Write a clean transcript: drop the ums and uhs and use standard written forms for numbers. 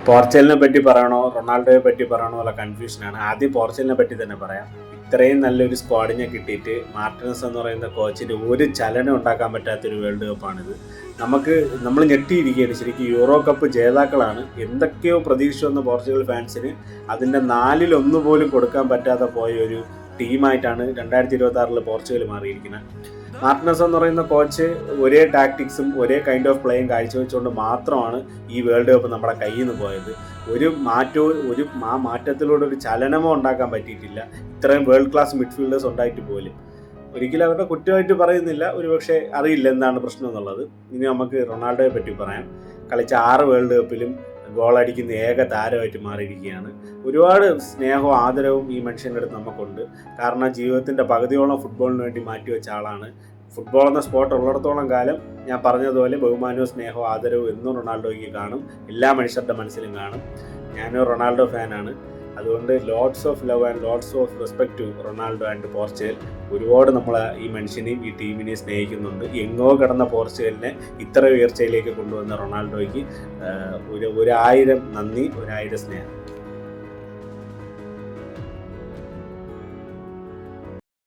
പോർച്ചുഗലിനെ പറ്റി പറയണോ റൊണാൾഡോയെ പറ്റി പറയണോ ഉള്ള കൺഫ്യൂഷനാണ്. ആദ്യം പോർച്ചുഗലിനെ പറ്റി തന്നെ പറയാം. ഇത്രയും നല്ലൊരു സ്ക്വാഡിനെ കിട്ടിയിട്ട് മാർട്ടിനസ് എന്ന് പറയുന്ന കോച്ചിന് ഒരു ചലനം ഉണ്ടാക്കാൻ പറ്റാത്തൊരു വേൾഡ് കപ്പാണിത്. നമ്മൾ ഞെട്ടിയിരിക്കുകയാണ്. ശരിക്കും യൂറോ കപ്പ് ജേതാക്കളാണ്. എന്തൊക്കെയോ പ്രതീക്ഷ വന്ന പോർച്ചുഗൽ ഫാൻസിന് അതിൻ്റെ 4/1 പോലും കൊടുക്കാൻ പറ്റാതെ പോയ ഒരു ടീമായിട്ടാണ് 2026 പോർച്ചുഗൽ മാറിയിരിക്കുന്നത്. മാർട്ടിനസ് എന്ന് പറയുന്ന കോച്ച് ഒരേ ടാക്ടിക്സും ഒരേ കൈൻഡ് ഓഫ് പ്ലേയും കാഴ്ചവെച്ചുകൊണ്ട് മാത്രമാണ് ഈ വേൾഡ് കപ്പ് നമ്മുടെ കയ്യിൽ നിന്ന് പോയത്. ആ മാറ്റത്തിലൂടെ ഒരു ചലനമോ ഉണ്ടാക്കാൻ പറ്റിയിട്ടില്ല. ഇത്രയും വേൾഡ് ക്ലാസ് മിഡ്ഫീൽഡേഴ്സ് ഉണ്ടായിട്ട് പോലും ഒരിക്കലും അവരുടെ കുറ്റമായിട്ട് പറയുന്നില്ല. ഒരുപക്ഷെ അറിയില്ല എന്താണ് പ്രശ്നം എന്നുള്ളത്. ഇനി നമുക്ക് റൊണാൾഡോയെ പറ്റി പറയാം. കളിച്ച 6 വേൾഡ് കപ്പിലും ഗോളടിക്കുന്ന ഏക താരമായിട്ട് മാറിയിരിക്കുകയാണ്. ഒരുപാട് സ്നേഹവും ആദരവും ഈ മനുഷ്യൻ്റെ അടുത്ത് നമുക്കുണ്ട്. കാരണം ജീവിതത്തിൻ്റെ പകുതിയോളം ഫുട്ബോളിന് വേണ്ടി മാറ്റിവെച്ച ആളാണ്. ഫുട്ബോൾ എന്ന സ്പോർട്ട് ഉള്ളിടത്തോളം കാലം ഞാൻ പറഞ്ഞതുപോലെ ബഹുമാനവും സ്നേഹവും ആദരവും എന്നും റൊണാൾഡോയ്ക്ക് കാണും. എല്ലാ മനുഷ്യരുടെ മനസ്സിലും കാണും. ഞാനൊരു റൊണാൾഡോ ഫാനാണ്. അതുകൊണ്ട് lots of love and lots of respect to Ronaldo and Portugal. ഒരുപാട് നമ്മൾ ഈ മനുഷ്യനെയും ഈ ടീമിനെയും സ്നേഹിക്കുന്നുണ്ട്. എങ്ങോ കിടന്ന പോർച്ചുഗലിനെ ഇത്ര ഉയർച്ചയിലേക്ക് കൊണ്ടുവന്ന റൊണാൾഡോയ്ക്ക് 1000 നന്ദി, 1000 സ്നേഹം.